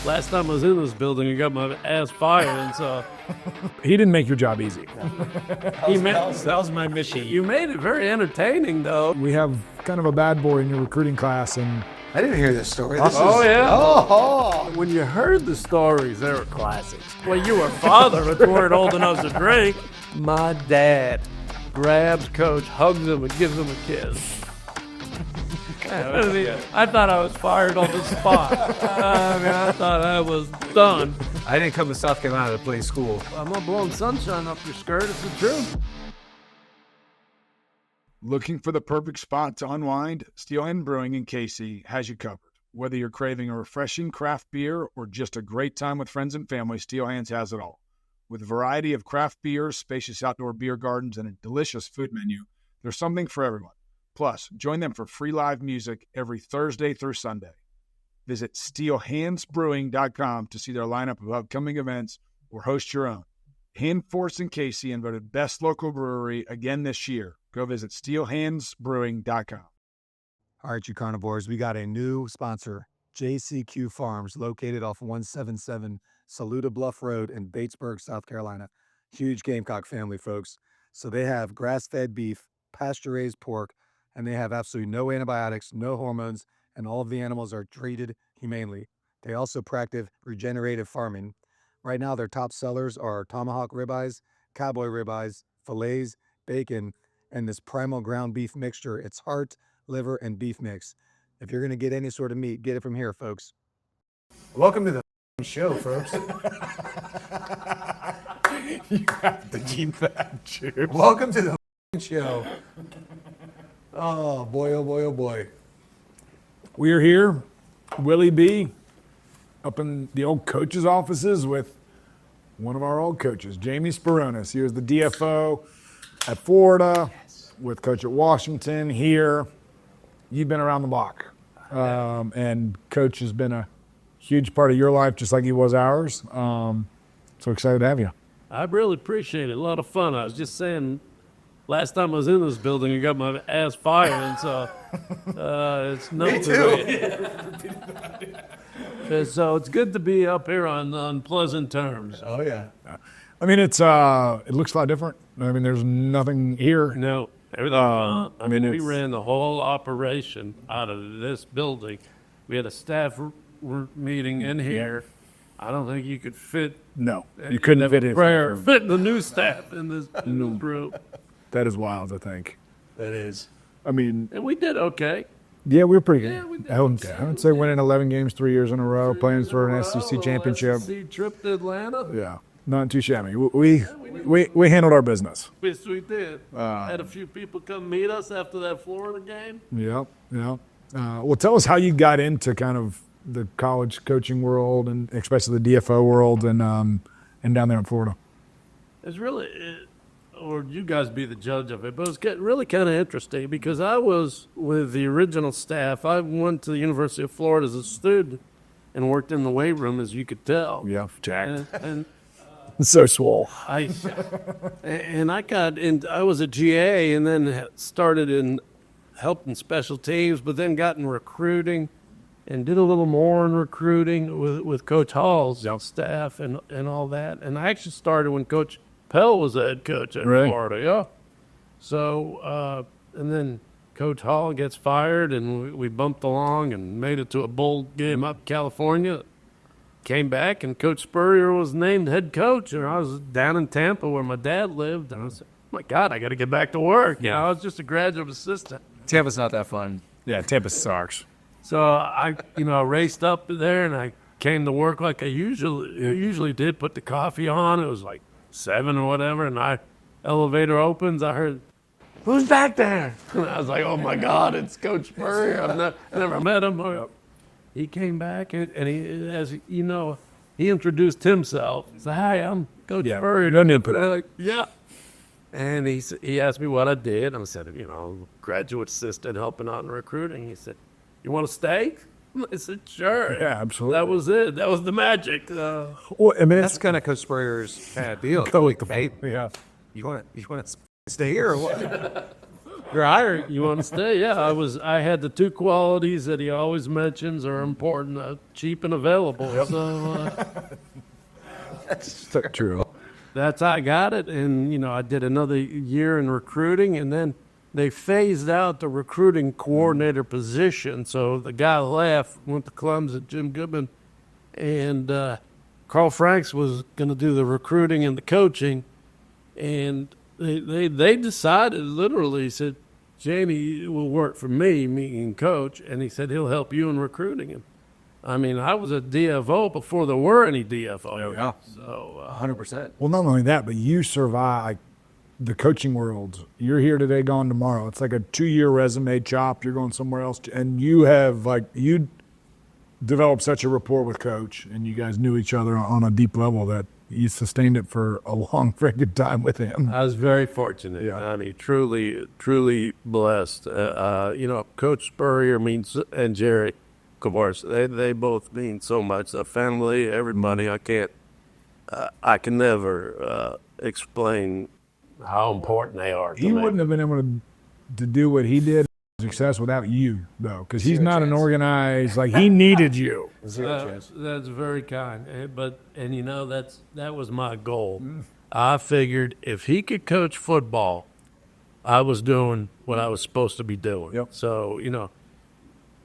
Last time I was in this building, I got my ass fired, and so He didn't make your job easy. that was my mission. You made it very entertaining, though. We have kind of a bad boy in your recruiting class, and I didn't hear this story. Yeah. Oh, When you heard the stories, they were classics. Well, you were a father, but you weren't old enough to drink. My dad grabs Coach, hugs him, and gives him a kiss. I thought I was fired on the spot. I thought I was done. I didn't come to South Carolina to play school. I'm not blowing sunshine up your skirt. It's the truth. looking for the perfect spot to unwind? Steelhead Brewing in Casey has you covered. Whether you're craving a refreshing craft beer or just a great time with friends and family, Steel Hands has it all. With a variety of craft beers, spacious outdoor beer gardens, and a delicious food menu, there's something for everyone. Plus, join them for free live music every Thursday through Sunday. Visit steelhandsbrewing.com to see their lineup of upcoming events or host your own. Handforced in Casey and voted best local brewery again this year. Go visit steelhandsbrewing.com. All right, you carnivores, we got a new sponsor, JCQ Farms, located off 177 Saluda Bluff Road in Batesburg, South Carolina. Huge Gamecock family, folks. So they have grass-fed beef, pasture-raised pork, and they have absolutely no antibiotics, no hormones, and all of the animals are treated humanely. They also practice regenerative farming. Right now, their top sellers are tomahawk ribeyes, cowboy ribeyes, fillets, bacon, and this primal ground beef mixture. It's heart, liver, and beef mix. If you're going to get any sort of meat, get it from here, folks. Welcome to the show, folks. You have to keep that, Jude. Welcome to the show. Oh, boy, oh, boy, oh, boy. We are here, Willie B, up in the old coach's offices with one of our old coaches, Jamie Speronis. He was the DFO at Florida, with Coach at Washington, here. You've been around the block. And Coach has been a huge part of your life, just like he was ours. So excited to have you. I really appreciate it. A lot of fun. I was just saying, last time I was in this building, I got my ass fired, and so it's nothing. So it's good to be up here on pleasant terms. Oh, yeah. I mean, it looks a lot different. I mean, there's nothing here. No, we ran the whole operation out of this building. We had a staff meeting in here. I don't think you could fit. No, you couldn't fit it. Fit the new staff in this new group. That is wild, I think. That is. I mean, And we did okay. yeah, we were pretty good. Yeah, we did. I would say winning 11 games 3 years in a row, playing for an SEC championship. SEC trip to Atlanta. Yeah, not too shabby. We handled our business. Yes, we did. Had a few people come meet us after that Florida game. Yep. Well, tell us how you got into kind of the college coaching world and especially the DFO world and down there in Florida. It's really, or you guys be the judge of it, but it's really kind of interesting because I was with the original staff. I went to the University of Florida as a student and worked in the weight room, as you could tell. Yeah, jacked. And So swole. I was a GA and then started in helping special teams, but then got in recruiting and did a little more in recruiting with Coach Hall's staff and all that. And I actually started when Coach Pell was the head coach at Florida, yeah. So, and then Coach Hall gets fired and we bumped along and made it to a bowl game up California. Came back and Coach Spurrier was named head coach, and I was down in Tampa where my dad lived, and I said, "Oh my God, I got to get back to work." You know, I was just a graduate assistant. Tampa's not that fun. Yeah, Tampa sucks. So I raced up there and I came to work like I usually did. Put the coffee on. It was like 7 or whatever, and elevator opens. I heard, "Who's back there?" And I was like, "Oh my God, it's Coach Spurrier." I never met him. He came back and he, as you know, he introduced himself. He said, "Hi, I'm Coach Spurrier." Doesn't even put I'm like, "Yeah." And he asked me what I did. And I said, graduate assistant helping out in recruiting. He said, "You want to stay?" I said, "Sure." Yeah, absolutely. That was it. That was the magic. Well, I mean, That's kind of Coach Spurrier's kind of deal. Go with the Hey, yeah. you want to stay here or what? You're hired. You want to stay? Yeah, I had the two qualities that he always mentions are important: cheap and available. So That's true. that's how I got it. And I did another year in recruiting, and then they phased out the recruiting coordinator position. So the guy left, went to Clemson, Jim Goodman, and Carl Franks was going to do the recruiting and the coaching, and they decided, literally said, Jamie will work for me, meaning coach, and he said he'll help you in recruiting him. I mean, I was a DFO before there were any DFO. Yeah. So 100%. Well, not only that, but you survive the coaching world. You're here today, gone tomorrow. It's like a 2-year resume chop. You're going somewhere else, and you have you developed such a rapport with Coach, and you guys knew each other on a deep level that you sustained it for a long, very good time with him. I was very fortunate. Yeah. I mean, truly blessed. Coach Spurrier means, and Jerry, of course, they both mean so much. The family, everybody. I can never explain how important they are to He me. wouldn't have been able to do what he did success without you, though, because he's not an organized, he needed you. That's very kind. That was my goal. I figured if he could coach football, I was doing what I was supposed to be doing. Yep. So,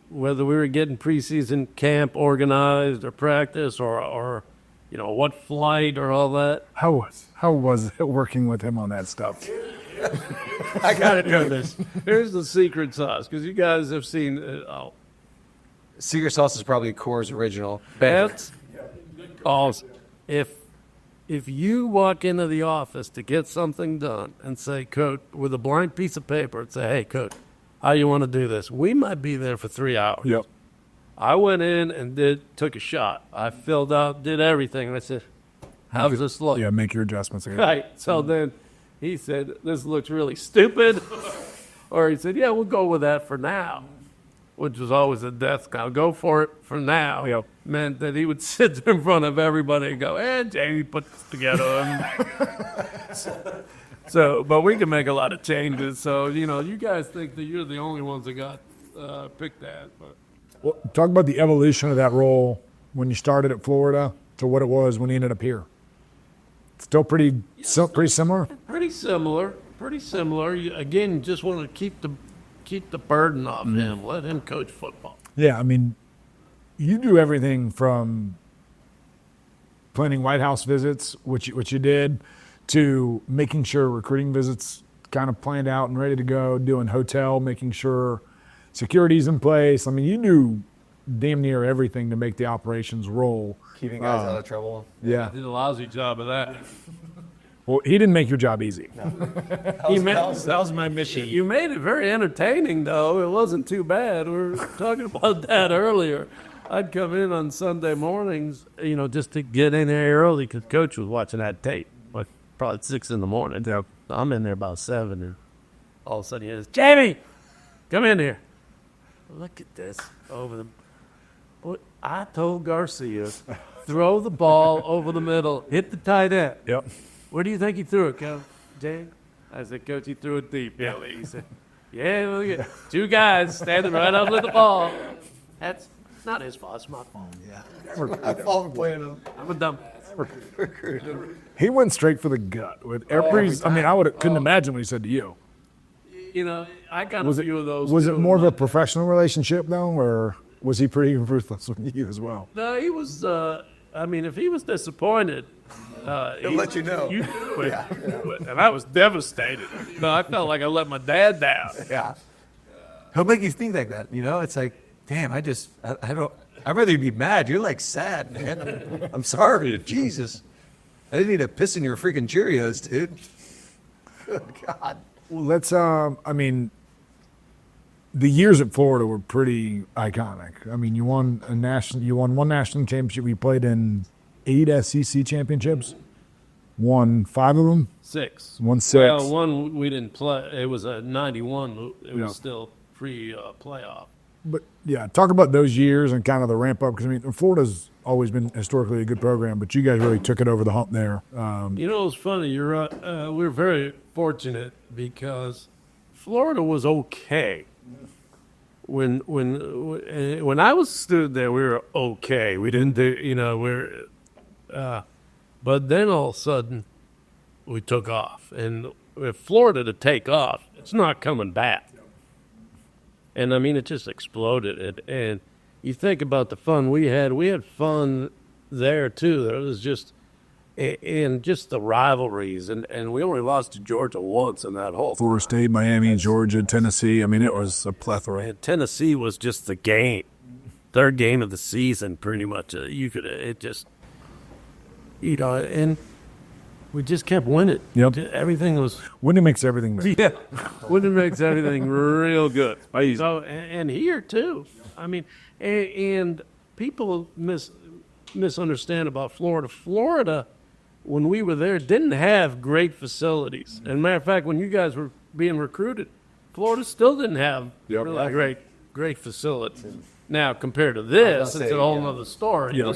whether we were getting preseason camp organized or practice or what flight or all that. How was it working with him on that stuff? I got to do this. Here's the secret sauce, because you guys have seen Secret sauce is probably Core's original. that's awesome. If you walk into the office to get something done and say, Coach, with a blank piece of paper, and say, hey, Coach, how you want to do this? We might be there for 3 hours. Yep. I went in and took a shot. I filled out, did everything. And I said, how's this look? Yeah, make your adjustments. Right. So then he said, this looks really stupid. Or he said, yeah, we'll go with that for now, which was always a death count. Go for it for now. Yep. Meant that he would sit in front of everybody and go, Jamie put this together. So, but we can make a lot of changes. So, you guys think that you're the only ones that got picked at. But Well, talk about the evolution of that role when you started at Florida to what it was when you ended up here. Still pretty similar? Pretty similar. You just want to keep the burden off him. Let him coach football. Yeah, I mean, you do everything from planning White House visits, which you did, to making sure recruiting visits kind of planned out and ready to go, doing hotel, making sure security's in place. I mean, you do damn near everything to make the operations roll. Keeping guys out of trouble. Yeah. Did a lousy job of that. Well, he didn't make your job easy. That was my mission. You made it very entertaining, though. It wasn't too bad. We were talking about that earlier. I'd come in on Sunday mornings, just to get in there early because Coach was watching that tape, probably 6 in the morning. Yep. So I'm in there about 7, and all of a sudden he says, Jamie, come in here. Look at this over the. Boy, I told Garcia, throw the ball over the middle, hit the tight end. Yep. Where do you think he threw it, Coach? Jay? I said, Coach, he threw it deep. Yeah. He said, yeah, look at 2 guys standing right up with the ball. That's not his fault. It's my fault. I'm a dumb. He went straight for the gut with every I mean, couldn't imagine what he said to you. I got a few of those. Was too. it more of a professional relationship, though, or was he pretty ruthless with you as well? No, he was. If he was disappointed, he'll let you know. You do it. And I was devastated. No, I felt like I let my dad down. Yeah. He'll make you think like that, It's like, damn, I don't. I'd rather you be mad. You're like sad, man. I'm sorry. Jesus. I didn't need to piss in your freaking Cheerios, dude. Good God. Well, let's. The years at Florida were pretty iconic. I mean, you won one national championship. You played in 8 SEC championships. Won 5 of them. 6. Won 6. Well, one we didn't play. It was a 91. It was Yeah. still pre-playoff. But yeah, talk about those years and kind of the ramp up, because Florida's always been historically a good program, but you guys really took it over the hump there. It's funny. You're right. We're very fortunate because Florida was okay. When I was a student there, we were okay. We didn't do, but then all of a sudden, we took off. And if Florida to take off, it's not coming back. And I mean, it just exploded. And you think about the fun we had fun there too. There was just, and just the rivalries. And we only lost to Georgia once in that whole Florida State, Miami, Georgia, Tennessee. I mean, it was a plethora. And Tennessee was just the game, third game of the season, pretty much. And we just kept winning. Yep. Everything was, Winning makes everything better. yeah, winning makes everything real good. So, and here too. I mean, and people misunderstand about Florida. Florida, when we were there, didn't have great facilities. And matter of fact, when you guys were being recruited, Florida still didn't have really great facilities. Now, compared to this, it's a whole other story. Yeah.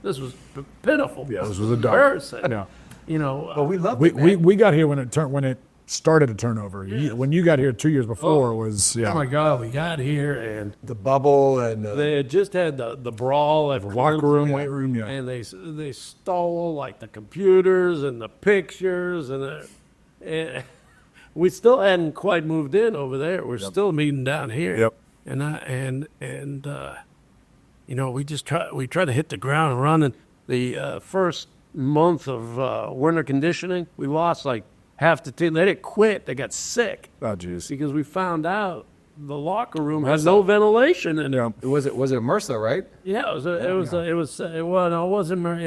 This was pitiful. Yeah, this was a dog. Comparison. Yeah. But we loved it, We man. got here when it started to turn over. When you got here 2 years before, it was Oh my God, we got here and The bubble and they had just had the brawl at locker room, weight room. Yeah. and they stole like the computers and the pictures and we still hadn't quite moved in over there. We're still meeting down here. Yep. And we tried to hit the ground running. The first month of winter conditioning, we lost like half the team. They didn't quit. They got sick Oh, jeez. because we found out the locker room has no ventilation in it. Yeah. was it MRSA, right? Yeah, it wasn't. It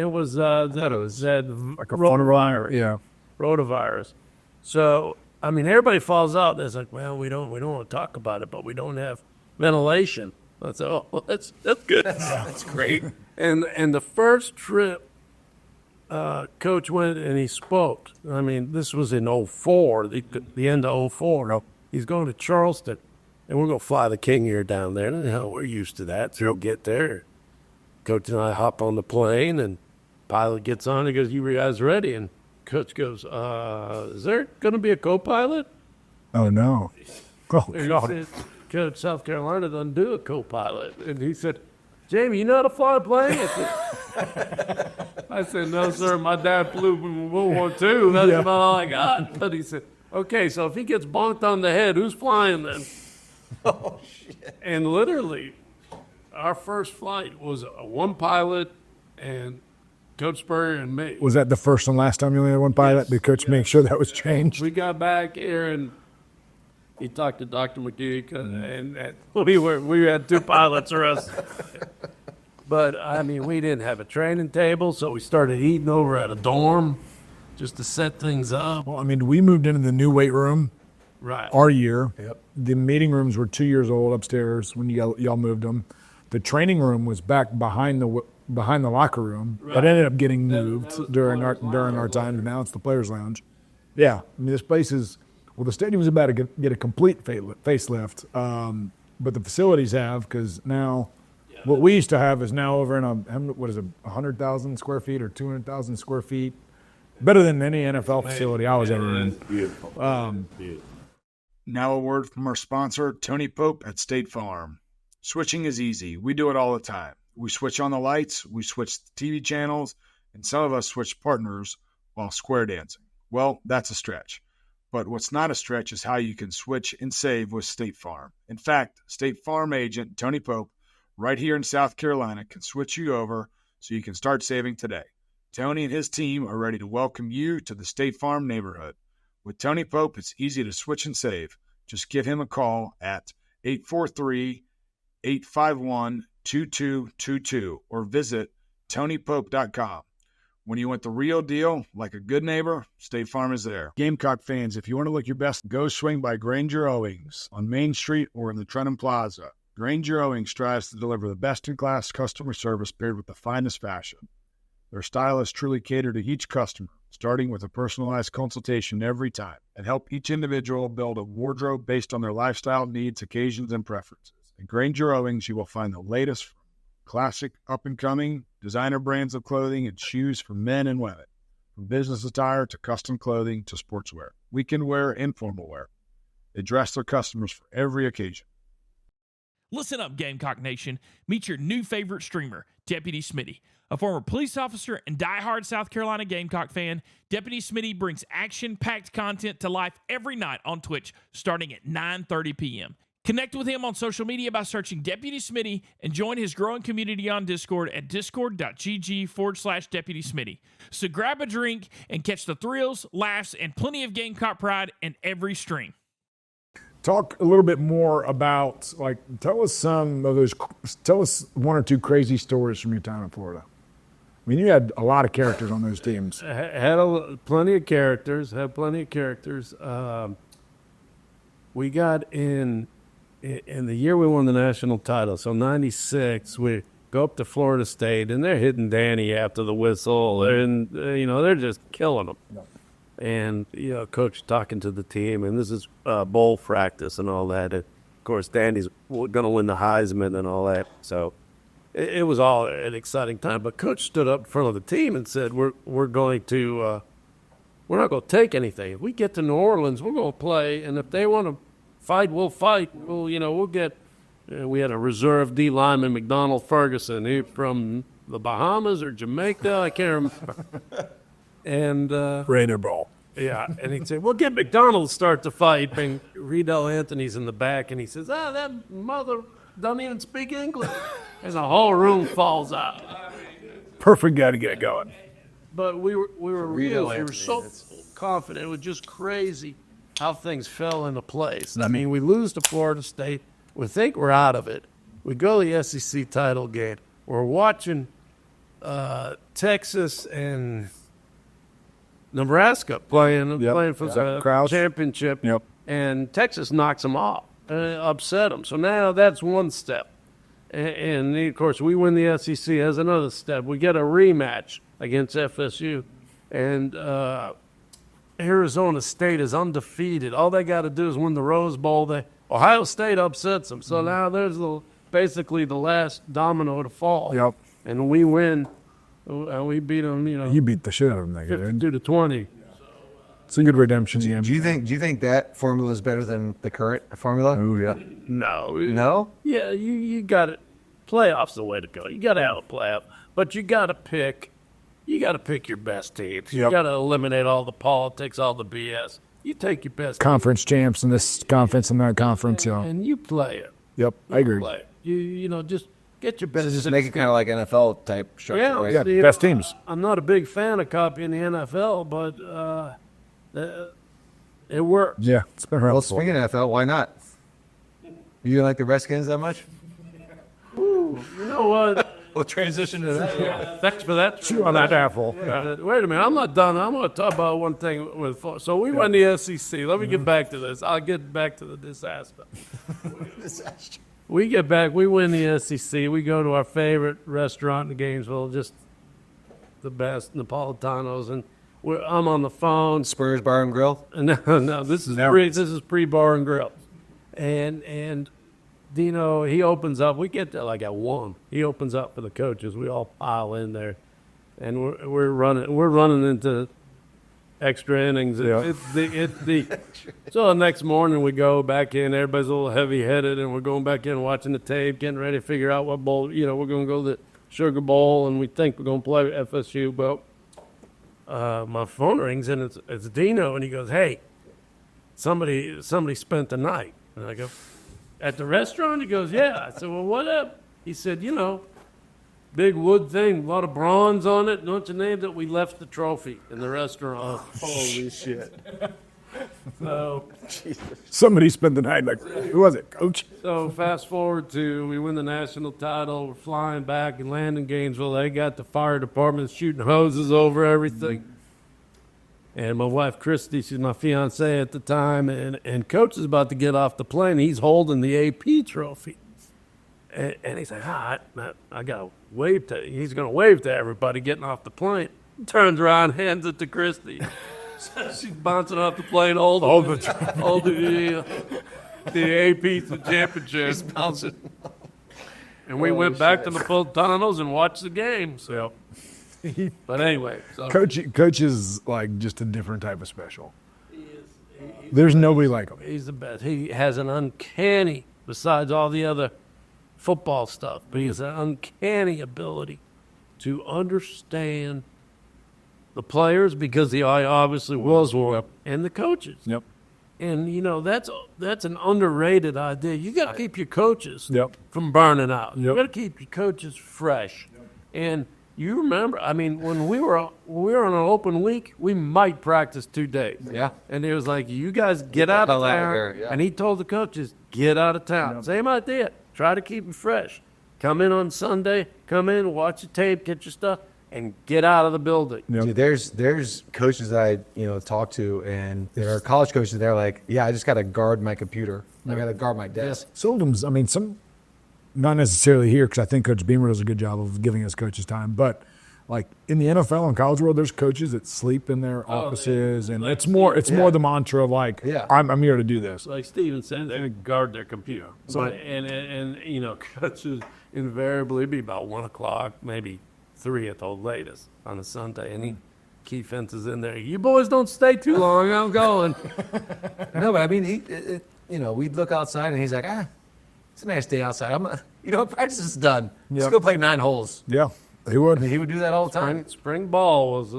was Like a rotavirus. Yeah. rotavirus. So I mean, everybody falls out. It's like, well, we don't want to talk about it, but we don't have ventilation. I said, oh, well, that's good. That's great. And the first trip, Coach went and he spoke. I mean, this was in 04, the end of 04. No, he's going to Charleston, and we're going to fly the King Air down there. And hell, we're used to that. So we'll get there. Coach and I hop on the plane, and pilot gets on. He goes, "You guys ready?" And Coach goes, "Is there going to be a co-pilot?" Oh, no. Oh, And he God. said, "Coach, South Carolina doesn't do a co-pilot." And he said, "Jamie, you know how to fly a plane?" I said, "No, sir. My dad flew in World War II. That's about all I got." But he said, "Okay, so if he gets bonked on the head, who's flying then?" Oh, shit. And literally, our first flight was one pilot and Coach Spurrier and me. Was that the first and last time you only had one pilot? Yes. Did Coach make sure that was changed? We got back here and he talked to Dr. McGee, and we had two pilots or us. But I mean, we didn't have a training table, so we started eating over at a dorm just to set things up. Well, I mean, we moved into the new weight room Right. our year. Yep. The meeting rooms were 2 years old upstairs when y'all moved them. The training room was back behind the locker room. Right. That ended up getting moved that was during the our time. And now it's the players' lounge. Yeah, I mean, this place is the stadium is about to get a complete facelift, but the facilities have, because now what we used to have is now over in 100,000 square feet or 200,000 square feet. Better than any NFL facility I was ever in. Beautiful. Now a word from our sponsor, Tony Pope at State Farm. Switching is easy. We do it all the time. We switch on the lights, we switch the TV channels, and some of us switch partners while square dancing. Well, that's a stretch. But what's not a stretch is how you can switch and save with State Farm. In fact, State Farm agent Tony Pope, right here in South Carolina, can switch you over so you can start saving today. Tony and his team are ready to welcome you to the State Farm neighborhood. With Tony Pope, it's easy to switch and save. Just give him a call at 843-851-2222 or visit tonypope.com. When you want the real deal, like a good neighbor, State Farm is there. Gamecock fans, if you want to look your best, go swing by Granger Owings on Main Street or in the Trenton Plaza. Granger Owings strives to deliver the best-in-class customer service paired with the finest fashion. Their stylists truly cater to each customer, starting with a personalized consultation every time, and help each individual build a wardrobe based on their lifestyle needs, occasions, and preferences. At Granger Owings, you will find the latest from classic, up-and-coming, designer brands of clothing and shoes for men and women, from business attire to custom clothing to sportswear, weekend wear, and formal wear. They dress their customers for every occasion. Listen up, Gamecock Nation. Meet your new favorite streamer, Deputy Smitty. A former police officer and diehard South Carolina Gamecock fan, Deputy Smitty brings action-packed content to life every night on Twitch starting at 9:30 p.m. Connect with him on social media by searching Deputy Smitty and join his growing community on Discord at discord.gg/Deputy Smitty. So grab a drink and catch the thrills, laughs, and plenty of Gamecock pride in every stream. Talk a little bit more about, tell us one or two crazy stories from your time in Florida. I mean, you had a lot of characters on those teams. Had plenty of characters. We got in the year we won the national title, so 96, we go up to Florida State, and they're hitting Danny after the whistle, and, they're just killing them. No. And, coach talking to the team, and this is bowl practice and all that. And of course, Danny's going to win the Heisman and all that. So it was all an exciting time. But coach stood up in front of the team and said, we're not going to take anything. If we get to New Orleans, we're going to play, and if they want to fight, we'll fight. We'll get. We had a reserve D lineman, McDonald Ferguson, he from the Bahamas or Jamaica, I can't remember. And Raider Ball. Yeah, and he'd say, "We'll get McDonald to start the fight." And Riedel Anthony's in the back, and he says, that mother doesn't even speak English. And the whole room falls out. Perfect guy to get going. But we were so confident. It was just crazy how things fell into place. I mean, we lose to Florida State. We think we're out of it. We go to the SEC title game. We're watching Texas and Nebraska playing for the championship. Yep. And Texas knocks them off and upset them. So now that's one step. And of course, we win the SEC as another step. We get a rematch against FSU. And Arizona State is undefeated. All they got to do is win the Rose Bowl. Ohio State upsets them. So now there's basically the last domino to fall. Yep. And we win. We beat them, You beat the shit out of them that game. 52-20. It's a good redemption game. Do you think that formula is better than the current formula? Oh, yeah. No? Yeah, you got it. Playoffs the way to go. You got to have a playoff. But you got to pick your best teams. You got to eliminate all the politics, all the BS. You take your best Conference champs in this conference and that conference, and you play it. Yep, I agree. Play it. You just get your best. Just make it kind of like NFL type structure. Yeah, right? Yeah, best teams. I'm not a big fan of copying the NFL, but it works. Yeah, it's been around Well, before. speaking of NFL, why not? You like the Redskins that much? You know what? We'll transition to that. Thanks for that. Chew on that apple. Wait a minute, I'm not done. I'm going to talk about one thing. So we won the SEC. Let me get back to this. I'll get back to the disaster. We get back. We win the SEC. We go to our favorite restaurant in Gainesville, just the best, Napolitanos, and I'm on the phone. Spurs Bar and Grill? No, this is pre-bar and grill, and Dino, he opens up. We get there like at 1. He opens up for the coaches. We all pile in there, and we're running into extra innings. So the next morning we go back in. Everybody's a little heavy-headed, and we're going back in, watching the tape, getting ready to figure out what bowl. We're going to go to the Sugar Bowl, and we think we're going to play FSU. But my phone rings, and it's Dino, and he goes, "Hey, somebody spent the night." And I go, "At the restaurant?" He goes, "Yeah." I said, "Well, what up?" He said, big wood thing, a lot of bronze on it. Don't you name that? We left the trophy in the restaurant. Holy shit. So, Somebody spent the night who was it, Coach? so fast forward to we win the national title. We're flying back and land in Gainesville. They got the fire department shooting hoses over everything. And my wife, Christy, she's my fiance at the time, and Coach is about to get off the plane. He's holding the AP trophy. And he's like, I got to wave to, he's going to wave to everybody getting off the plane. Turns around, hands it to Christy. She's bouncing off the plane, holding the AP the championship. He's bouncing. And we went back to the Napolitanos and watched the game. So, but anyway, so Coach is like just a different type of special. There's nobody like him. He's the best. He has an uncanny, besides all the other football stuff, but he has an uncanny ability to understand the players because he obviously was one, and the coaches. Yep. And that's an underrated idea. You got to keep your coaches Yep. from burning out. You Yep. got to keep your coaches fresh. And you remember, I mean, when we were on an open week, we might practice 2 days. Yeah. And it was like, you guys get out of town. Here, yeah. And he told the coaches, get out of town. Same idea. Try to keep them fresh. Come in on Sunday. Come in, watch the tape, get your stuff, and get out of the building. Yep. Dude, there's coaches that I talk to, and there are college coaches. They're like, yeah, I just got to guard my computer. I got to guard my desk. Sometimes, I mean, not necessarily here because I think Coach Beamer does a good job of giving us coaches time, but like in the NFL and college world, there's coaches that sleep in their offices, and it's more the mantra of like, Yeah. I'm here to do this. Like Steven said, they guard their computer. Coaches invariably be about 1 o'clock, maybe 3 at the latest on a Sunday, and Keith Fence is in there. You boys don't stay too long. I'm going. No, but I mean, we'd look outside, and he's like, it's a nice day outside. Practice is done. Let's Yep. go play 9 holes. Yeah, he would. He would do that all the time. Spring ball was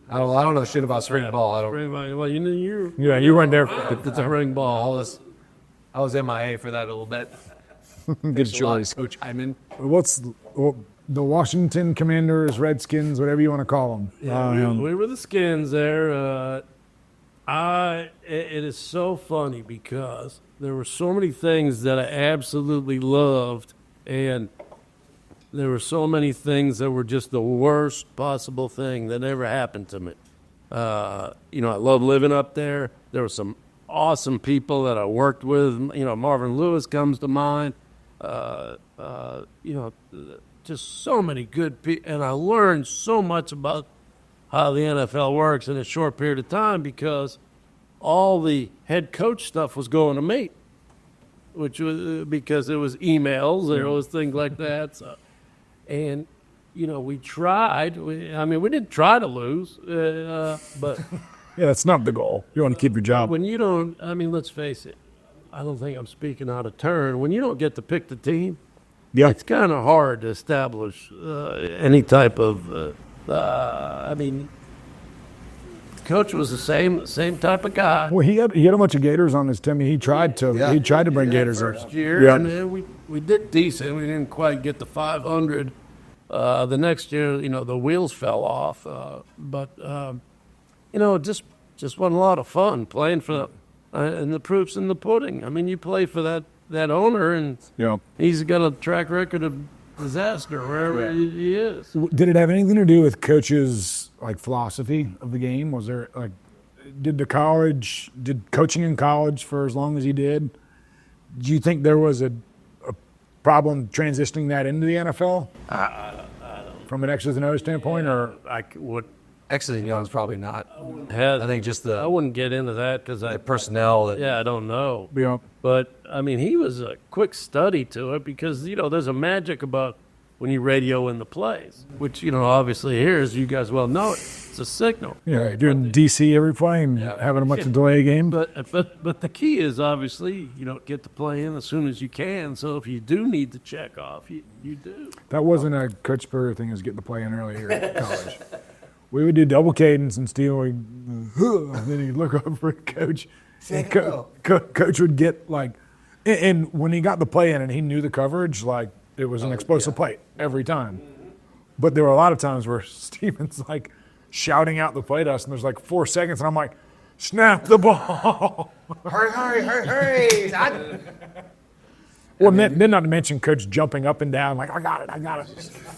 I don't know shit about spring ball. I don't. well, you're Yeah, you weren't there. it's a spring ball. I was MIA for that a little bit. Good choice. Coach Hyman. What's the Washington Commanders, Redskins, whatever you want to call them? We were the Skins there. It is so funny because there were so many things that I absolutely loved, and there were so many things that were just the worst possible thing that ever happened to me. I love living up there. There were some awesome people that I worked with. Marvin Lewis comes to mind. Just so many good people, and I learned so much about how the NFL works in a short period of time because all the head coach stuff was going to me, which was because it was emails, there was things like that. So, and we tried. We didn't try to lose, but Yeah, that's not the goal. You want to keep your job. when you don't, let's face it. I don't think I'm speaking out of turn. When you don't get to pick the team, Yeah, it's kind of hard to establish any type of. Coach was the same type of guy. well, he had a bunch of Gators on his team. He tried to bring Gators in. First year, Yeah. and then we did decent. We didn't quite get the 500. The next year, the wheels fell off. Just wasn't a lot of fun playing for. And the proof's in the pudding. I mean, you play for that owner, and Yeah. he's got a track record of disaster wherever he is. Did it have anything to do with coaches' philosophy of the game? Was there did coaching in college for as long as he did? Do you think there was a problem transitioning that into the NFL? I don't. From an X's and O's standpoint, or I would X's and Young's probably not. have. I think just I the wouldn't get into that because personnel. I don't know. yeah, But he was a quick study to it because there's a magic about when you radio in the plays, which obviously here, as you guys well know, it's a signal. yeah, doing DC every play and having a much delay game. But the key is obviously get the play in as soon as you can. So if you do need to check off, you do. That wasn't a Coach Spurrier thing. Is getting the play in early here at college. We would do double cadence and Steve would, and then he'd look over at Coach. And Coach would get and when he got the play in and he knew the coverage, it was an explosive play every time. But there were a lot of times where Steven's shouting out the play to us, and there's 4 seconds, and I'm like, snap the ball. hurry! Well, then not to mention Coach jumping up and down, I got it.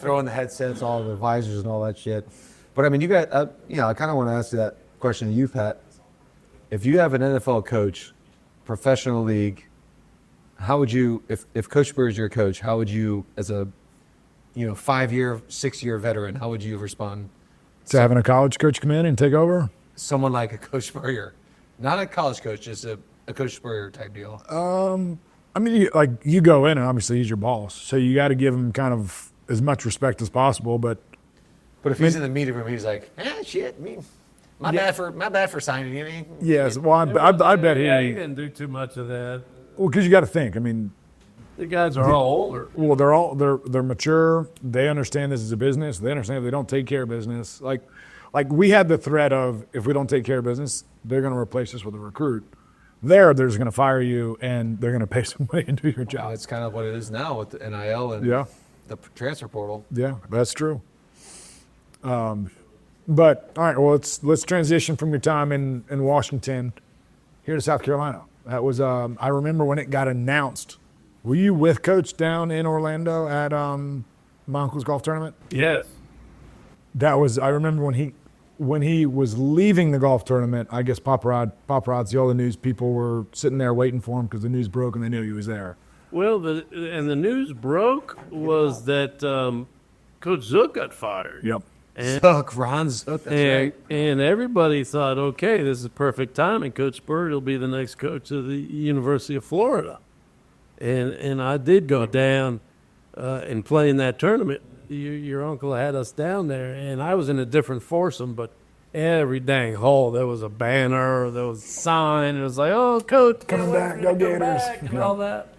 Throwing the headsets, all the visors, and all that shit. But you got, I kind of want to ask you that question to you, Pat. If you have an NFL coach, professional league, how would you, if Coach Spurrier is your coach, how would you, as a 5-year, 6-year veteran, how would you respond? To having a college coach come in and take over? Someone like a Coach Spurrier, not a college coach, just a Coach Spurrier type deal. You go in and obviously he's your boss, so you got to give him kind of as much respect as possible. But But if he's in the meeting room, he's like, shit, me. My bad for signing him. Yes, well, I bet he. Yeah, he didn't do too much of that. Well, because you got to think. I mean, The guys are all older. well, they're mature. They understand this is a business. They understand if they don't take care of business, like we had the threat of if we don't take care of business, they're going to replace us with a recruit. They're just going to fire you and they're going to pay somebody to do your job. It's kind of what it is now with the NIL and Yeah, the transfer portal. yeah, that's true. But all right, well, let's transition from your time in Washington here to South Carolina. That was I remember when it got announced. Were you with Coach down in Orlando at my uncle's golf tournament? Yes. That was I remember when he was leaving the golf tournament. I guess paparazzi, all the news people were sitting there waiting for him because the news broke and they knew he was there. Well, the news broke was that Coach Zook got fired. Yep. Zook, Ron Zook, that's right. And everybody thought, okay, this is perfect timing. Coach Spurrier will be the next coach of the University of Florida. And I did go down and play in that tournament. Your uncle had us down there, and I was in a different foursome, but every dang hole there was a banner, there was a sign. It was like, oh, Coach, Coming back, go Gators. and all that.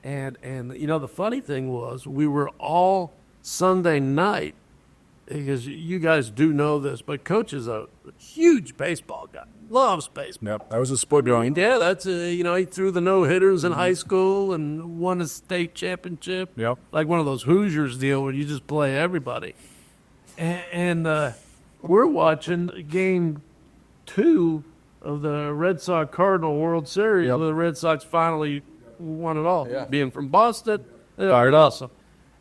And the funny thing was we were all Sunday night, because you guys do know this, but Coach is a huge baseball guy. Loves baseball. Yep. That was a sport going. Yeah, that's he threw the no-hitters in high school and won a state championship. Yep. Like one of those Hoosiers deal where you just play everybody. And we're watching game 2 of the Red Sox Cardinal World Series. Yep. Where the Red Sox finally won it all. Yeah. Being from Boston, they fired us.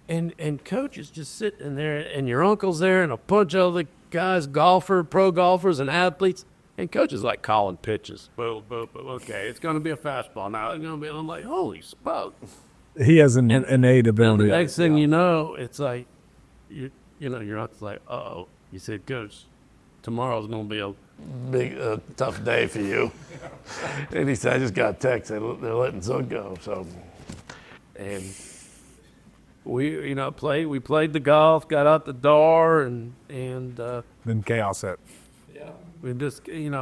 And Coach is just sitting there, and your uncle's there, and a bunch of other guys, pro golfers, and athletes. And Coach is like calling pitches. Boom, boom, boom. Okay, it's going to be a fastball now. It's going to be. I'm like, holy smoke! He has an innate And the ability. next thing you know, it's like, your uncle's like, uh-oh. He said, Coach, tomorrow's going to be a big, tough day for you. And he said, I just got a text. They're letting Zook go. So, and we, played the golf, got out the door, and Then chaos hit. we just, and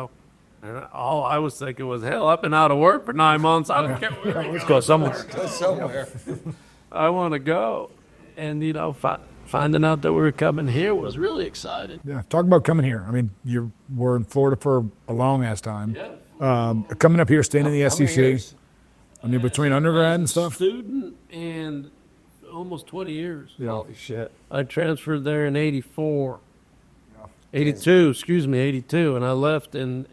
all I was thinking was, hell, I've been out of work for 9 months. I don't care where we Let's go. go somewhere. Somewhere. I want to go. And, finding out that we were coming here was really exciting. Yeah, talk about coming here. I mean, you were in Florida for a long ass time. Coming up here, staying in the How many SEC. years? I mean, between undergrad and stuff. Student and almost 20 years. Holy shit. I transferred there in 84. 82, 82, and I left in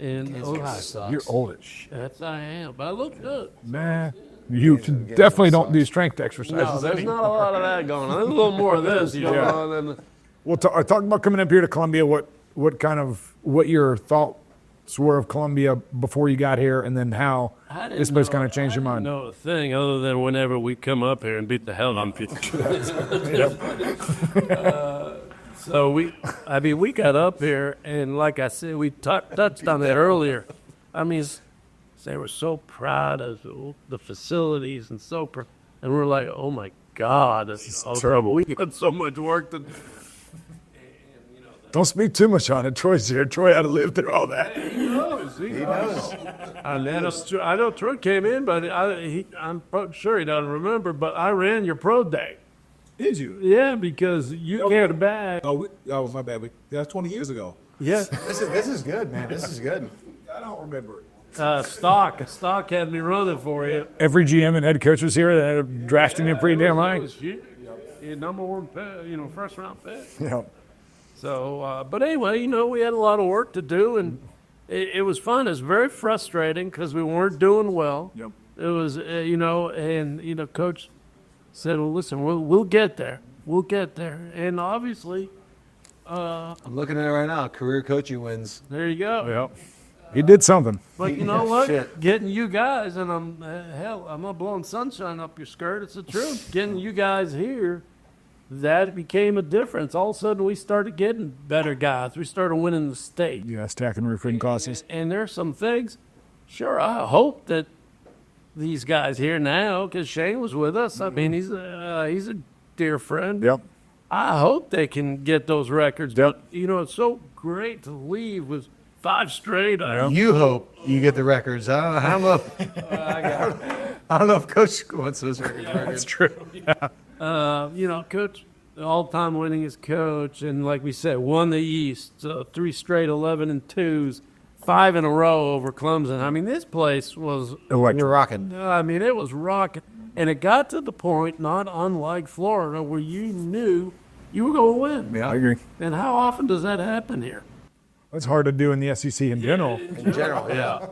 Sucks. You're old as shit. That's I am, but I look good. Man, you definitely don't do strength exercises. No, there's not a lot of that going on. There's a little more of this going on. And Well, talk about coming up here to Columbia. What your thoughts were of Columbia before you got here, and then how I didn't this place know- kind of changed your I mind. didn't know a thing other than whenever we come up here and beat the hell out of people. So we got up here, and like I said, we touched on that earlier. I mean, they were so proud of the facilities and and we're like, oh my God, this is terrible. We got so much work to do. Don't speak too much on it. Troy's here. Troy had to live through all that. He knows. And then I know Troy came in, but I'm sure he doesn't remember. But I ran your pro day. Did you? Yeah, because you carried a bag. Oh, my bad. That's 20 years ago. Yeah. This is good, man. This is good. I don't remember it. Stock had me running for you. Every GM and head coach was here that had drafting you pretty damn It high. was huge. Number one pick, first round pick. Yeah. So, but anyway, we had a lot of work to do, and it was fun. It was very frustrating because we weren't doing well. Yep. It was, Coach said, well, listen, we'll get there. We'll get there. And obviously, I'm looking at it right now. Career coaching wins. there you go. Yep. He did something. But you know what? Shit. Getting you guys, and I'm not blowing sunshine up your skirt. It's the truth. Getting you guys here, that became a difference. All of a sudden, we started getting better guys. We started winning the state. Yeah, stacking recruiting costs. And there's some things. Sure, I hope that these guys here now, because Shane was with us. I mean, he's a dear friend. Yep. I hope they can get those records. But, it's so great to leave with 5 straight. You hope you get the records. I don't know. I don't know if Coach wants those records. That's true. Coach, all-time winningest coach, and like we said, won the East, 3 straight 11-2s, 5 in a row over Clemson. I mean, this place was You're rocking. it was rocking. And it got to the point, not unlike Florida, where you knew you were going to win. I agree. And how often does that happen here? It's hard to do in the SEC in general. In general, yeah.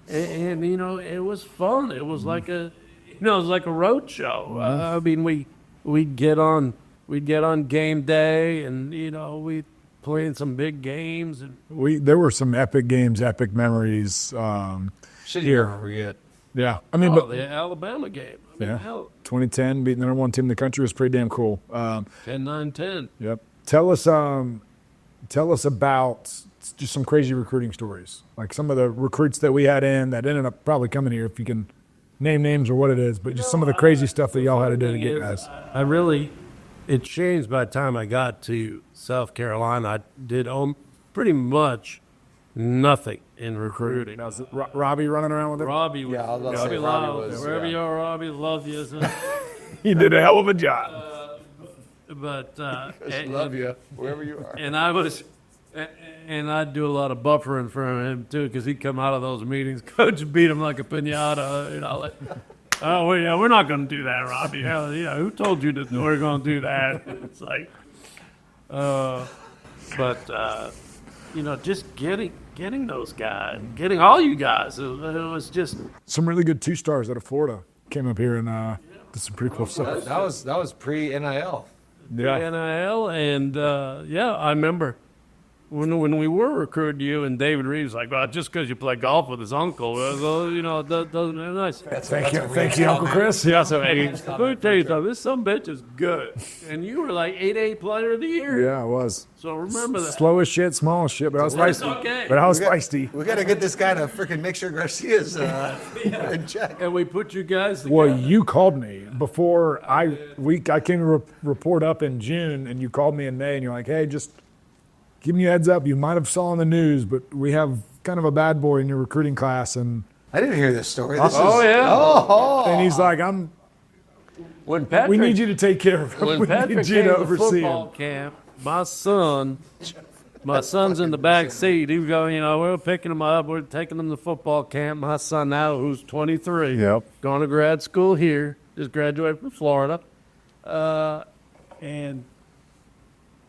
And it was fun. It was like it was like a road show. I mean, we'd get on game day, and we playing some big games. And There were some epic games, epic memories. Shit, you never forget. Yeah, I mean, but the Alabama game. I mean, yeah, hell, 2010 beating the number 1 team in the country was pretty damn cool. 10-9-10. Yep. Tell us about just some crazy recruiting stories, like some of the recruits that we had in that ended up probably coming here. If you can name names or what it is, but just some of the crazy stuff that y'all had to do to get guys. It changed by the time I got to South Carolina. I did pretty much nothing in recruiting. Now, is it Robbie running around with it? Robbie was, Yeah, I was about to say Robbie Robbie loved, was, wherever yeah. you are, Robbie, love you. He did a hell of a job. But Love you wherever you are. and I'd do a lot of buffering for him too, because he'd come out of those meetings. Coach beat him like a pinata. Oh, well, yeah, we're not going to do that, Robbie. Hell, who told you that we're going to do that? It's like, just getting those guys, getting all you guys. It was just Some really good 2-stars out of Florida came up here and did some pretty cool stuff. That was pre-NIL. Yeah. NIL, and I remember when we were recruiting you, and David Reeves like, well, just because you play golf with his uncle, doesn't nice. Thank you, Uncle Chris. Yeah, so hey, let me tell you something. This sumbitch is good, and you were like 8A player of the year. Yeah, I was. So remember that. Slow as shit, small as shit, but I was That's feisty. okay. But I was feisty. We got to get this guy to freaking make sure Garcia's in check. And we put you guys together. Well, you called me before I came to report up in June, and you called me in May, and you're like, hey, just giving you a heads up. You might have saw on the news, but we have kind of a bad boy in your recruiting class, and I didn't hear this story. and he's like, when Patrick, we need you to take care of him. when We Patrick need you came to to oversee football him. camp, my son's in the back seat. He was going, we're picking him up. We're taking him to football camp. My son now, who's 23, Yep. going to grad school here, just graduated from Florida. And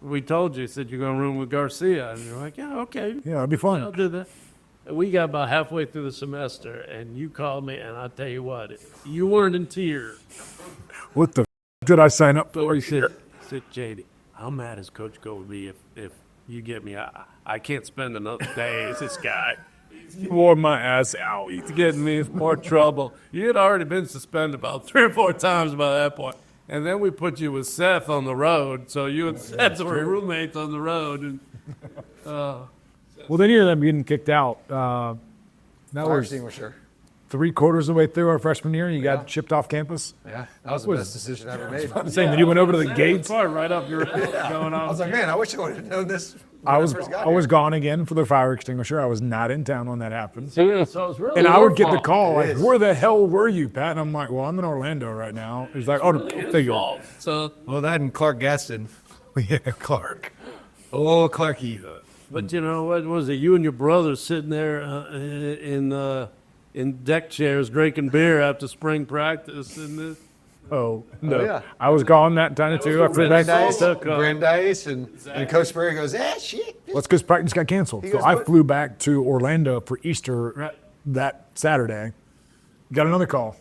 we told you, said you're going to room with Garcia. And you're like, yeah, okay. Yeah, it'd be I'll fun. do that. And we got about halfway through the semester, and you called me, and I tell you what, you weren't in tears. What the did I sign up for? He said, JD, how mad is Coach going to be if you get me? I can't spend another day as this guy. He wore my ass out. He's getting me in more trouble. You had already been suspended about 3 or 4 times by that point. And then we put you with Seth on the road. So you and Seth were roommates on the road. And Well, then you ended up getting kicked out. That Fire was extinguisher. 3/4 of the way through our freshman year, and you got shipped off campus. Yeah, that was the best decision I ever made. I'm saying that you went over to the gates. probably right up your going I on. was like, man, I wish I would have known this. I when was first got I was here. gone again for the fire extinguisher. I was not in town when that happened. So it's really And I your would get the fault. call like, is. "Where the hell were you, Pat?" And I'm like, "Well, I'm in Orlando right now." He's like, "Oh, His thank you." fault. So, Well, that and Clark Gaston. Yeah, Clark. Oh, Clarky. but what was it? You and your brother sitting there in deck chairs drinking beer after spring practice, and Oh no, yeah. I was gone that time too. I flew back. Brandeis, took, Brandeis, and Coach Spurrier goes, shit. Well, it's because practice got canceled. So goes, I "What?" flew back to Orlando for Easter that Saturday. Got another call.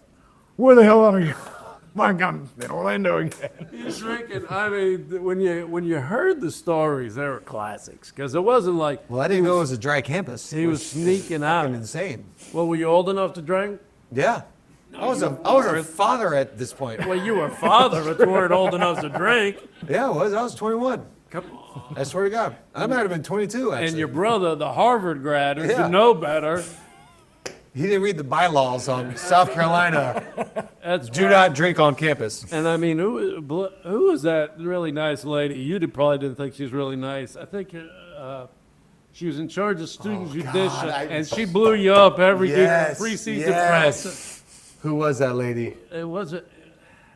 Where the hell are you? My God, I'm in Orlando again. he's drinking. I mean, when you heard the stories, they were classics because it wasn't like Well, I didn't know it was a dry campus. he was sneaking out. fucking insane. Well, were you old enough to drink? Yeah. I was a father at this point. Well, you were a father, but you weren't old enough to drink. Yeah, I was. I was 21. Come on. I swear to God. I might have been 22, actually. And your brother, the Harvard grad, who Yeah. should know better, He didn't read the bylaws on South Carolina. that's Do not drink on campus. And I mean, who was that really nice lady? You probably didn't think she was really nice. I think She was in charge of student judicial, and she blew you up every preseason practice. Who was that lady? It wasn't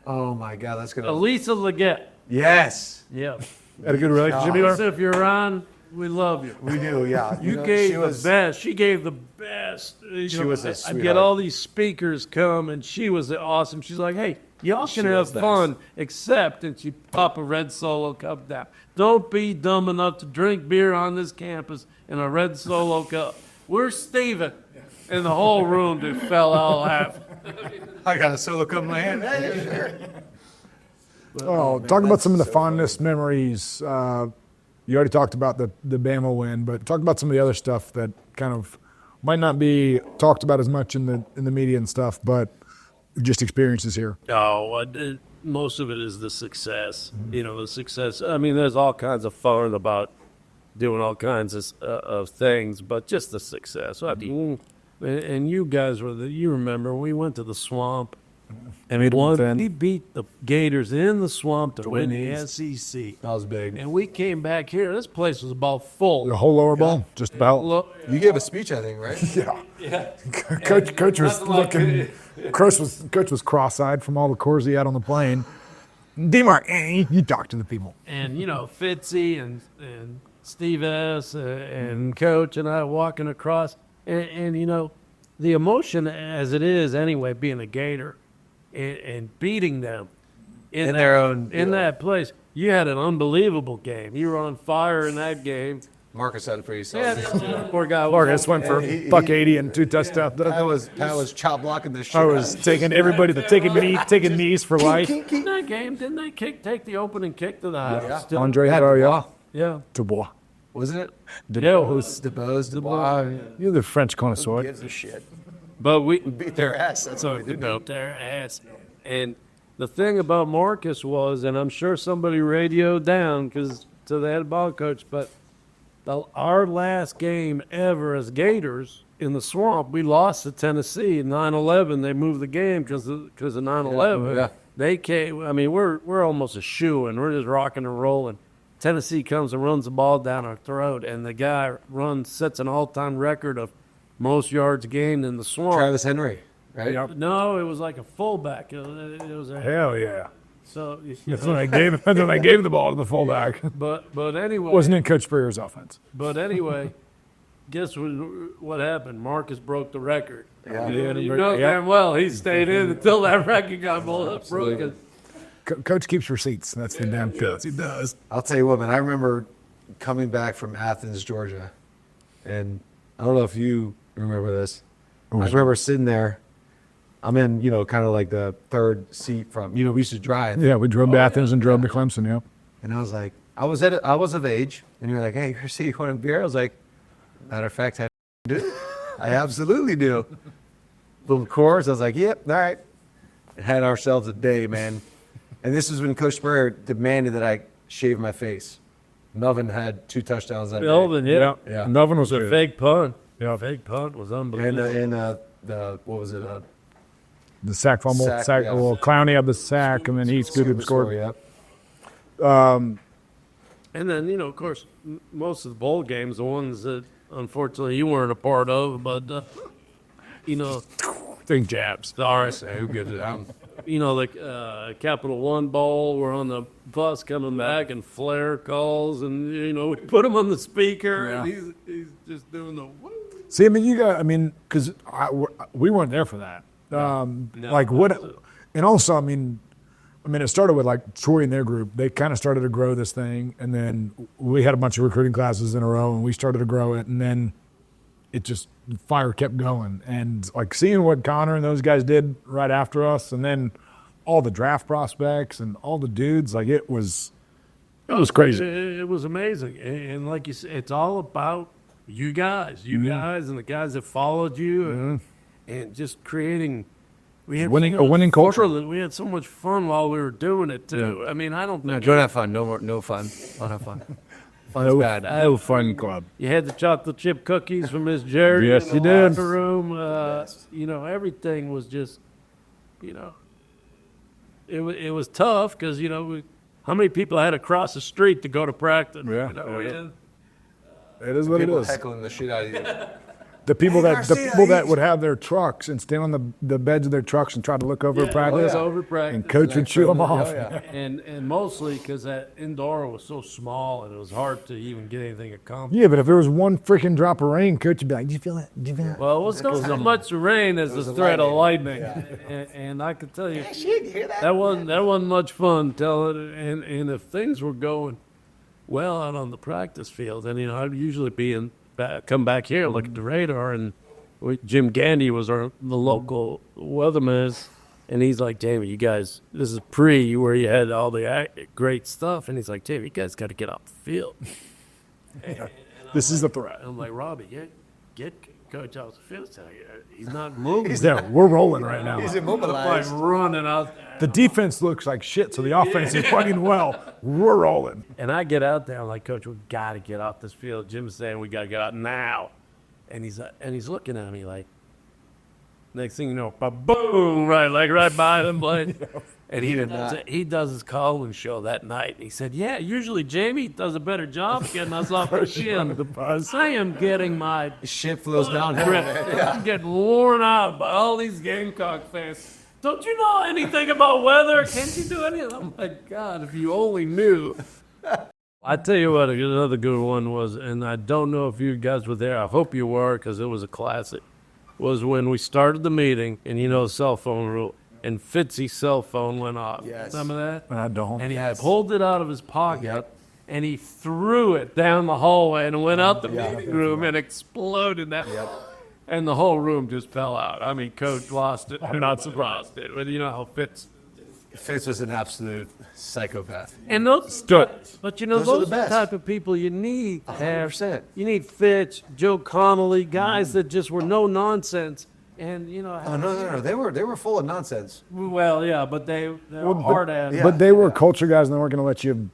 Oh my God, that's gonna. Elisa Leggett. Yes, Yeah. Had a good relationship with Elisa, her? if you're on, we love you. we do. Yeah, You know, gave she the was. best. She gave the best. She was a I'd sweetheart. get all these speakers come, and she was awesome. She's like, hey, y'all can have was nice. fun, except, and she pop a red Solo cup down. Don't be dumb enough to drink beer on this campus in a red Solo cup. Where's Steven? And the whole room just fell out laughing. I got a solo cup in my hand. Hey, sure. Oh, talk about some of the fondest memories. You already talked about the Bama win, but talk about some of the other stuff that kind of might not be talked about as much in the media and stuff, but just experiences here. Most of it is the success. The success. I mean, there's all kinds of fun about doing all kinds of things, but just the success. And you guys you remember, we went to the swamp. And we beat the Gators in the swamp to win the SEC. That was big. And we came back here. This place was about full. The whole lower bowl, just about. Look, You gave a speech, I think, right? Yeah. Coach was looking. Coach was cross-eyed from all the cores he had on the plane. D-Mark, you talk to the people. and Fitzy and Steve S. And Coach and I walking across, and the emotion as it is anyway, being a Gator and beating them in their own that place. You had an unbelievable game. You were on fire in that game. Marcus had it pretty solid. Poor guy. Marcus went for He- buck 80 and 2 touchdowns. Pat was chop blocking the shit. I was taking everybody to taking knees for life. In that game, didn't they take the opening kick to the house? Still- Andre Spurrier. Yeah. Dubois. Wasn't it? Yeah. DeBose. You're the French connoisseur. Gives a shit. But we Beat their ass. That's what we did. beat their ass. And the thing about Marcus was, and I'm sure somebody radioed down to the head ball coach, but our last game ever as Gators in the swamp, we lost to Tennessee 9/11. They moved the game because of 9/11. Yeah. They came. I mean, we're almost a shoo-in. We're just rocking and rolling. Tennessee comes and runs the ball down our throat, and the guy sets an all-time record of most yards gained in the swamp. Travis Henry, right? Yep. No, it was like a fullback. It was a Hell yeah. so. That's when I gave the ball to the fullback. But anyway, Wasn't in Coach Spurrier's offense. But anyway, guess what happened? Marcus broke the record. Yeah. You know damn well he stayed in until that record got broken. Coach keeps receipts. That's the damn truth. He does. I'll tell you what, man. I remember coming back from Athens, Georgia, and I don't know if you remember this. I remember sitting there. I'm in, kind of like the third seat from, we used to drive. Yeah, we drove to Athens and drove to Clemson, yeah. And I was like, I was of age, and you were like, hey, Chrissy, you want a beer? I was like, matter of fact, I do. I absolutely do. Little chorus. I was like, yep, all right. And had ourselves a day, man. And this was when Coach Spurrier demanded that I shave my face. Melvin had 2 touchdowns that day. Melvin, yeah. Yeah. Melvin was A good. fake punt. Yeah. Fake punt was And unbelievable. the what was it? The sack fumble. Sack, yeah. Well, Clowney had the sack, and then he scooped scored. Yeah. And then, of course, most of the bowl games, the ones that unfortunately you weren't a part of, but, Think jabs. the RSA, who gives it out? The Capital One Bowl, we're on the bus coming back, and Flair calls, and, we put him on the speaker, and he's just doing the woo. See, because we weren't there for that. Like what? And also, it started with like Troy and their group. They kind of started to grow this thing, and then we had a bunch of recruiting classes in a row, and we started to grow it, and then it just fire kept going. And like seeing what Connor and those guys did right after us, and then all the draft prospects and all the dudes, like it was crazy. It was amazing. And like you said, it's all about you guys, and the guys that followed you, and just creating. We had A winning culture. We had so much fun while we were doing it too. I mean, I don't know. Don't have fun. No fun. Don't have fun. Fun's bad. Oh, fun club. You had the chocolate chip cookies from Miss Jerry. Yes, in you the did. locker room. Everything was just, it was tough because how many people had to cross the street to go to practice? Yeah. It is what it People is. heckling the shit out of you. The people Hey, that the Garcia, people that he's- would have their trucks and stand on the beds of their trucks and try to look over practice, Over practice. and coach would chew them off. And mostly because that indoor was so small and it was hard to even get anything accomplished. Yeah, but if there was one freaking drop of rain, coach would be like, "Do you feel that? Do you feel that?" Well, it was not so much rain as the threat of lightning, and I can tell you that wasn't much fun. And if things were going well out on the practice field, and I'd usually come back here, look at the radar, and Jim Gandy was the local weatherman, and he's like, "Jamie, you guys, this is where you had all the great stuff," and he's like, "Jamie, you guys got to get off the field." This is a threat. I'm like, "Robbie, get Coach off the field. He's not moving. Yeah, we're rolling right now. He's like immobilized. running out there." The defense looks like shit, so the offense is playing well. We're rolling. And I get out there, I'm like, "Coach, we got to get off this field." Jim's saying we got to get out now, and he's looking at me like. Next thing you know, boom, right by them, blade. And he does his call-in show that night. And he said, "Yeah, usually Jamie does a better job getting us off the field. I am getting my Shit flows downhill. I'm getting worn out by all these Gamecock fans. Don't you know anything about weather? Can't you do anything?" Oh my God, if you only knew. I tell you what, another good one was, and I don't know if you guys were there. I hope you were, because it was a classic. Was when we started the meeting, and the cell phone rule, and Fitzy's cell phone went off. Yes. Some of that? I don't. And he pulled it out of his pocket, and he threw it down the hallway and went out the meeting room and exploded that. And the whole room just fell out. I mean, Coach lost it. I'm not surprised. But you know how Fitz. Fitz was an absolute psychopath. And those, but Those are those the are the best. type of people you need. 100%. You need Fitch, Joe Connolly, guys that just were no nonsense. And Oh, no. They were full of nonsense. well, yeah, but they were hard ass. But they were culture guys, and they weren't going to let you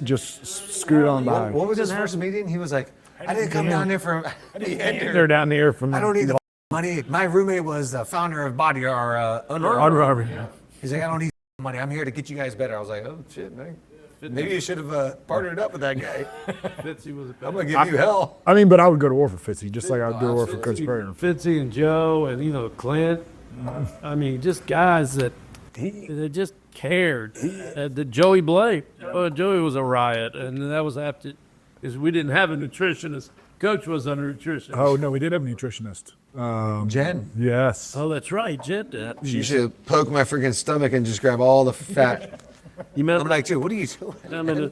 just scoot on by. What was his first meeting? He was like, I didn't come down there for They're down here from I don't need the money. My roommate was the founder of Under Armour. Under Armour. He's like, I don't need money. I'm here to get you guys better. I was like, oh, shit, man. Maybe you should have partnered up with that guy. Fitzy was a I'm going to give you hell. I mean, but I would go to war for Fitzy, just like I would go to war for Coach Spurrier. Fitzy and Joe and Clint. I mean, just guys that just cared. The Joey Blake. Joey was a riot, and that was after because we didn't have a nutritionist. Coach was a nutritionist. Oh, no, we did have a nutritionist. Jen, Yes. Oh, that's right, Jen. you should poke my freaking stomach and just grab all the fat. You met I'm like, dude, what are you doing? I mean,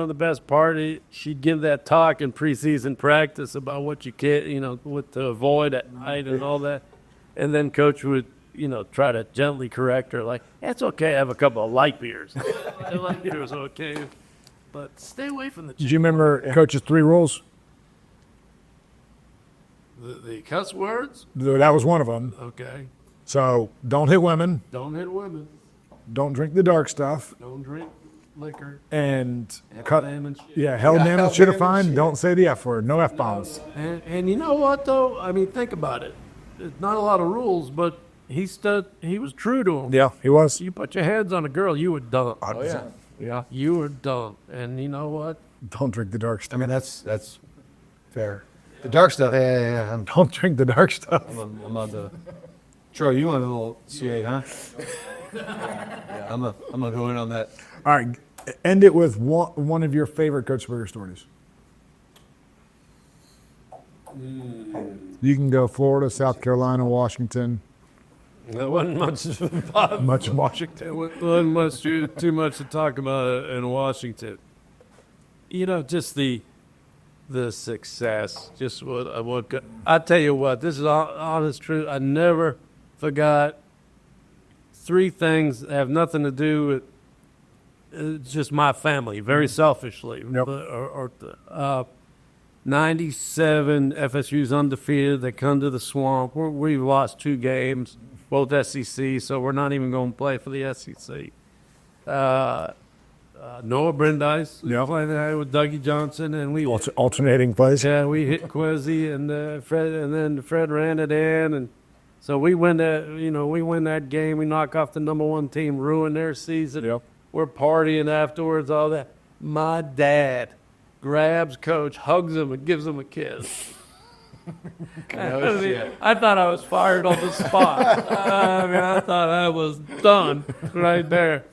the best part. She'd give that talk in preseason practice about what you can't, what to avoid at night and all that. And then Coach would, try to gently correct her, like, "That's okay. Have a couple of light beers. The light beers are okay, but stay away from the Did you remember Coach's 3 rules? the cuss words. That was one of them. Okay, So don't hit women, don't hit women. don't drink the dark stuff, Don't drink liquor. and cut. Them and shit. Yeah, hell damn hell it, shit are damn fine. shit. Don't say the F word. No F bombs. And you know what though? I mean, think about it. There's not a lot of rules, but he was true to him. Yeah, he was. You put your hands on a girl, you were done. Oh, yeah. Yeah. You were done. And you know what? Don't drink the dark I stuff. mean, that's fair. The dark stuff, yeah. Don't drink the dark stuff. I'm on the. Troy, you want a little CA, huh? Yeah, I'm gonna go in on that. All right, end it with one of your favorite Coach Spurrier stories. You can go Florida, South Carolina, Washington. There wasn't much. Much in Washington. There wasn't much too much to talk about in Washington. Just the success. Just what I tell you what. This is honest truth. I never forgot 3 things that have nothing to do with. It's just my family, very selfishly. Yep. 97 FSU's undefeated. They come to the Swamp. We've lost 2 games, both SEC, so we're not even going to play for the SEC. Noah Brandeis Yep. playing that with Dougie Johnson, and we Alternating plays. we hit Quizzy and Fred, and then Fred ran it in, and so we win that. We win that game. We knock off the number 1 team, ruin their season. Yep. We're partying afterwards, all that. My dad grabs Coach, hugs him, and gives him a kiss. I thought I was fired on the spot. I thought I was done right there.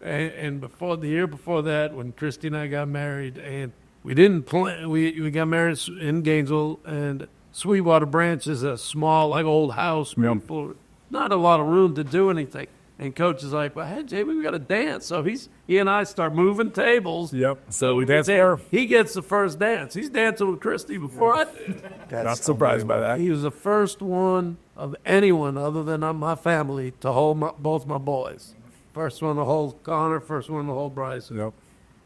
And before the year before that, when Christy and I got married, and we didn't plan, we got married in Gainesville, and Sweetwater Branch is a small, like old house, Yep. full, not a lot of room to do anything. And Coach is like, "Well, hey, Jamie, we got to dance." So he and I start moving tables. Yep. So we danced there. He gets the first dance. He's dancing with Christy before I did. Not surprised by that. He was the first one of anyone other than my family to hold both my boys. First one to hold Connor, first one to hold Bryce. Yep.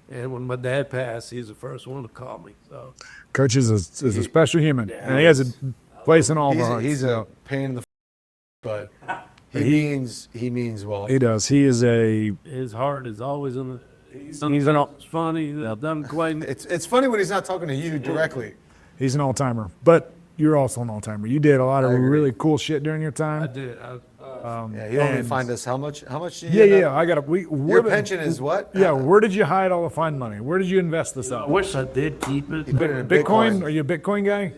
And when my dad passed, he's the first one to call me. So Coach is a special human, and he has a place in all of our hearts. He's a pain in the but he means well. He does. He is a. his heart is always in the. He's funny. They've done quite. It's funny when he's not talking to you directly. He's an all-timer, but you're also an all-timer. You did a lot of really cool shit during your time. I did. Yeah, he only and- find us how much? How much? Did Yeah, you yeah. I got to. Your pension is what? Yeah. Where did you hide all the fund money? Where did you invest this I up? wish I did keep it. Put it in Bitcoin? Are you a Bitcoin guy?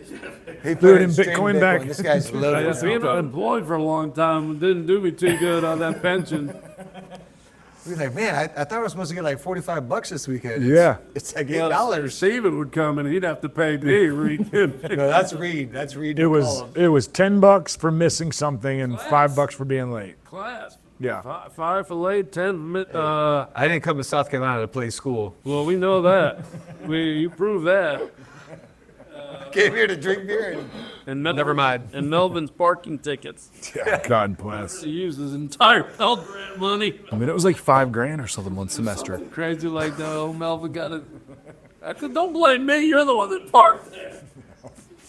He Threw it put in straight Bitcoin back. This guy's loaded. I've been employed for a long time. It didn't do me too good on that pension. We're like, man, I thought I was supposed to get like $45 this weekend. Yeah. It's like $8. Steven would come and he'd have to pay me. No, that's Reed. That's Reed. It was $10 for missing something and $5 for being late. Class. Yeah. Five for late, 10. I didn't come to South Carolina to play school. Well, we know that. You prove that. Came here to drink beer. Never mind. And Melvin's parking tickets. Yeah. God bless. He used his entire Pell Grant money. I mean, it was like $5,000 or something one semester. Crazy like that. Oh, Melvin got it. Don't blame me. You're the one that parked there.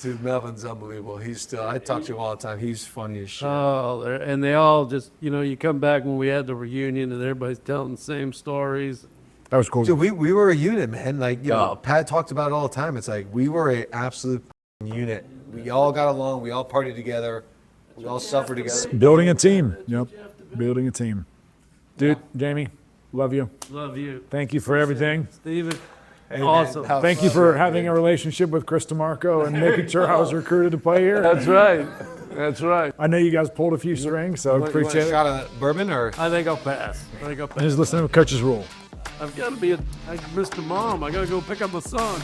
Dude, Melvin's unbelievable. I talk to him all the time. He's funny as shit. Oh, and they all just, you come back when we had the reunion and everybody's telling the same stories. That was cool. Dude, we were a unit, man. Like, Pat talked about it all the time. It's like we were an absolute unit. We all got along. We all partied together. We all suffered together. Building a team. Yep. Building a team. Dude, Jamie, love you. Love you. Thank you for everything. Steven, Hey, awesome. man, Thank you for having a relationship with Chris DeMarco and making sure I was recruited to play here. That's right. That's right. I know you guys pulled a few strings, so I You want appreciate a it. shot of bourbon or? I think I'll pass. And just listening to Coach's Rule. I've got to be like Mr. Mom. I got to go pick up my son.